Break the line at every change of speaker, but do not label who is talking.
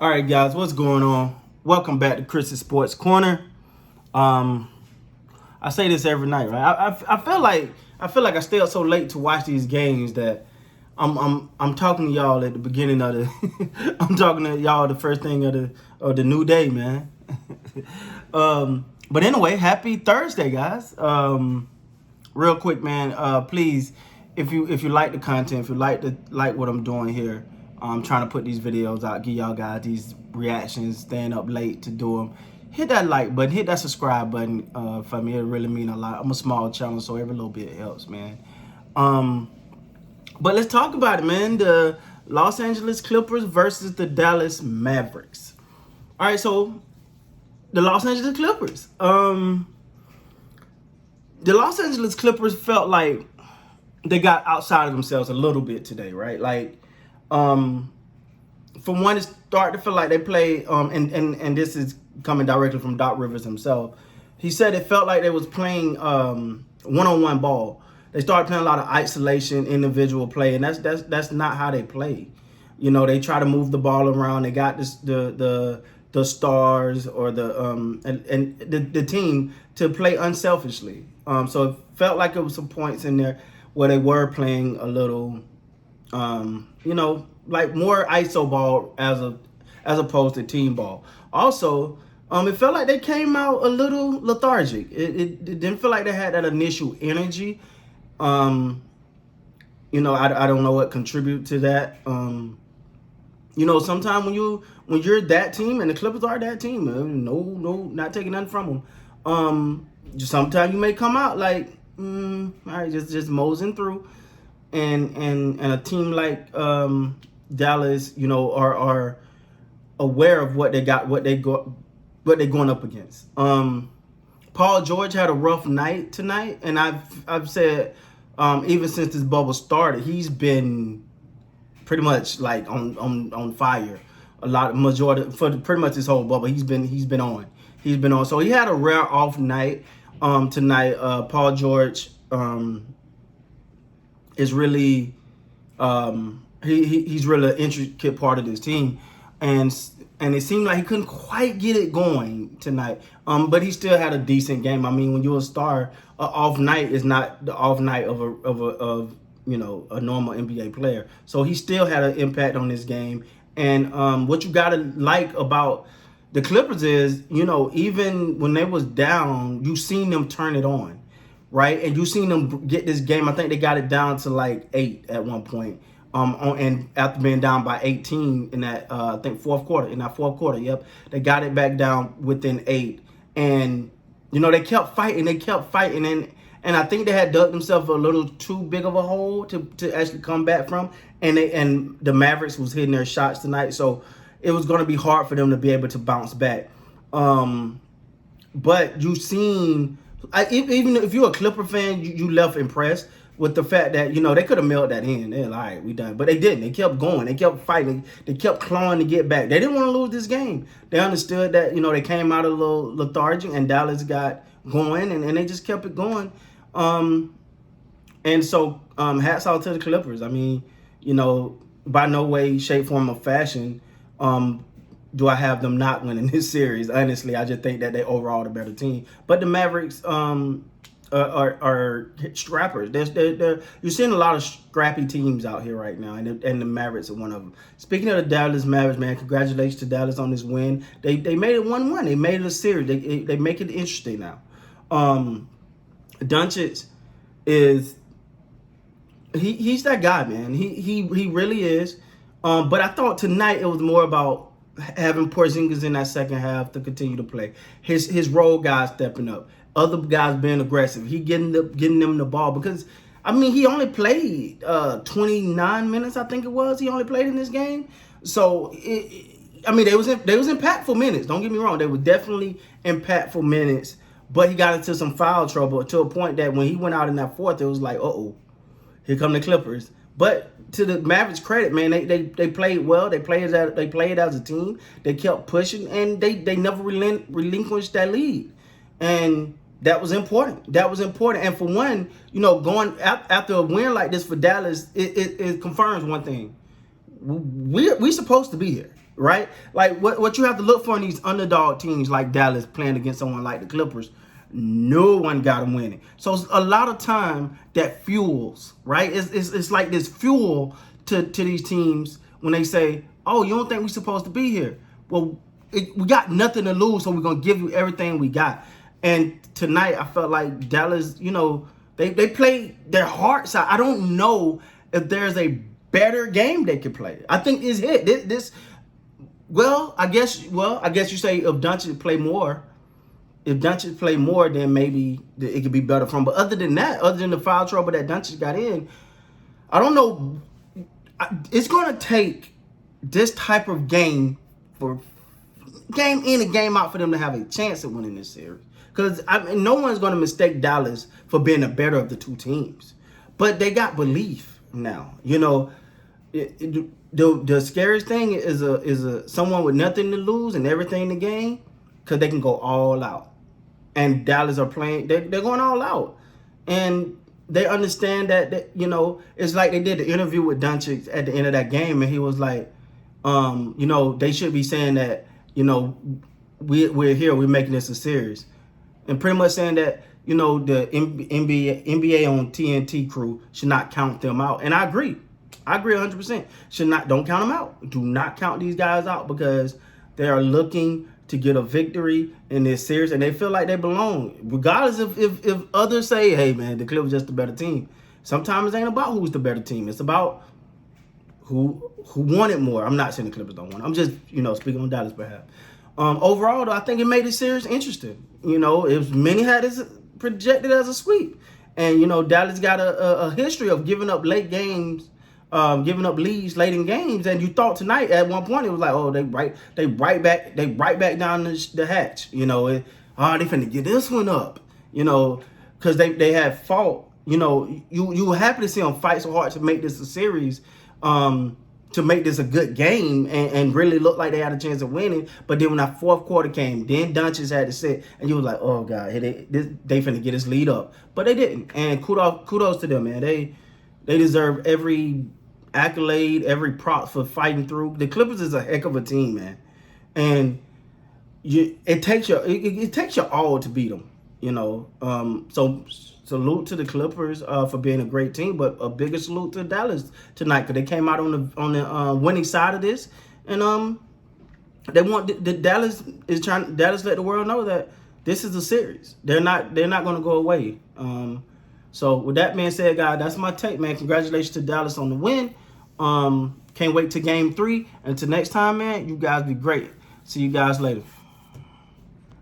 All right, guys, what's going on? Welcome back to Chris's Sports Corner. I say this every night, right? I feel like I stay up so late to watch these games that I'm talking to y'all at the beginning of the I'm talking to y'all the first thing of the new day, man. But anyway, happy Thursday, guys. Real quick, man. Please, if you like the content, if you like what I'm doing here, I'm trying to put these videos out, give y'all guys these reactions, staying up late to do them. Hit that like button, hit that subscribe button for me. It really mean a lot. I'm a small channel, so every little bit helps, man. But let's talk about it, man. The Los Angeles Clippers versus the Dallas Mavericks. All right, so the Los Angeles Clippers. The Los Angeles Clippers felt like they got outside of themselves a little bit today, right? Like, from one, it started to feel like they played, and this is coming directly from Doc Rivers himself. He said it felt like they was playing one-on-one ball. They started playing a lot of isolation, individual play, and that's not how they play. You know, they try to move the ball around. They got the stars or the team to play unselfishly. So it felt like it was some points in there where they were playing a little, like more ISO ball as opposed to team ball. Also, it felt like they came out a little lethargic. It didn't feel like they had that initial energy. I don't know what contribute to that. Sometimes when you're that team and the Clippers are that team, no, not taking nothing from them. Sometimes you may come out like, all right, just moseying through, and a team like Dallas, are aware of what they're going up against. Paul George had a rough night tonight, and I've said even since this bubble started, he's been pretty much like on fire. Majority for pretty much his whole bubble. He's been on. So he had a rare off night tonight. Paul George is really he's really an intricate part of this team, and it seemed like he couldn't quite get it going tonight. But he still had a decent game. I mean, when you're a star, an off night is not the off night of a normal NBA player. So he still had an impact on this game. And what you gotta like about the Clippers is, even when they was down, you seen them turn it on, right? And you seen them get this game. I think they got it down to like 8 at one point. And after being down by 18 in that, I think fourth quarter, yep, they got it back down within 8. And, they kept fighting, and I think they had dug themselves a little too big of a hole to actually come back from. And the Mavericks was hitting their shots tonight, so it was going to be hard for them to be able to bounce back. But you seen, even if you're a Clipper fan, you left impressed with the fact that, they could have mailed that in. They're like, all right, we done. But they didn't. They kept going. They kept fighting. They kept clawing to get back. They didn't want to lose this game. They understood that, they came out a little lethargic and Dallas got going, and they just kept it going. And so hats off to the Clippers. I mean, by no way, shape, form, or fashion do I have them not winning this series. Honestly, I just think that they overall the better team. But the Mavericks are scrappers. You're seeing a lot of scrappy teams out here right now, and the Mavericks are one of them. Speaking of the Dallas Mavericks, man, congratulations to Dallas on this win. They made it 1-1. They made it a series. They make it interesting now. Doncic is he's that guy, man. He really is. But I thought tonight it was more about having Porzingis in that second half to continue to play. His role guys stepping up. Other guys being aggressive. He getting them the ball because, I mean, he only played 29 minutes, I think it was. He only played in this game. So, they was impactful minutes. Don't get me wrong. They were definitely impactful minutes. But he got into some foul trouble to a point that when he went out in that fourth, it was like, uh-oh, here come the Clippers. But to the Mavericks' credit, man, they played well. They played as a team. They kept pushing, and they never relinquished that lead. And that was important. And for one, going after a win like this for Dallas, it confirms one thing. We're we supposed to be here, right? Like what you have to look for in these underdog teams like Dallas playing against someone like the Clippers. No one got them winning. So a lot of time that fuels, right? It's like this fuel to these teams when they say, oh, you don't think we're supposed to be here? Well, we got nothing to lose, so we're going to give you everything we got. And tonight, I felt like Dallas, they played their hearts out. I don't know if there's a better game they could play. I think it's it. I guess you say if Doncic play more, then maybe it could be better from. But other than that, other than the foul trouble that Doncic got in, I don't know. It's going to take this type of game in and game out for them to have a chance at winning this series. Because no one's going to mistake Dallas for being the better of the two teams. But they got belief now. The scariest thing is someone with nothing to lose and everything to gain, because they can go all out. And Dallas are playing, they're going all out. And they understand that it's like they did the interview with Doncic at the end of that game, and he was like, they should be saying that, we're here, we're making this a series. And pretty much saying that, the NBA on TNT crew should not count them out. And I agree 100%. Don't count them out. Do not count these guys out, because they are looking to get a victory in this series, and they feel like they belong. Regardless if others say, hey man, the Clippers just the better team. Sometimes it ain't about who's the better team. It's about who wanted more. I'm not saying the Clippers don't want it. I'm just, speaking on Dallas' behalf. Overall, though, I think it made the series interesting. Many had this projected as a sweep. And, Dallas got a history of giving up late games, giving up leads late in games. And you thought tonight at one point it was like, oh, they right back down the hatch. They finna get this one up, because they had fought. You were happy to see them fight so hard to make this a series, to make this a good game and really look like they had a chance of winning. But then when that fourth quarter came, then Doncic had to sit, and you was like, oh God, they finna get this lead up. But they didn't. And kudos to them, man. They deserve every accolade, every prop for fighting through. The Clippers is a heck of a team, man. And it takes your all to beat them, So salute to the Clippers for being a great team, but a bigger salute to Dallas tonight, because they came out on the winning side of this, and they want Dallas let the world know that this is a series. They're not going to go away. So with that being said, guys, that's my take, man. Congratulations to Dallas on the win. Can't wait to Game 3, and until next time, man. You guys be great. See you guys later.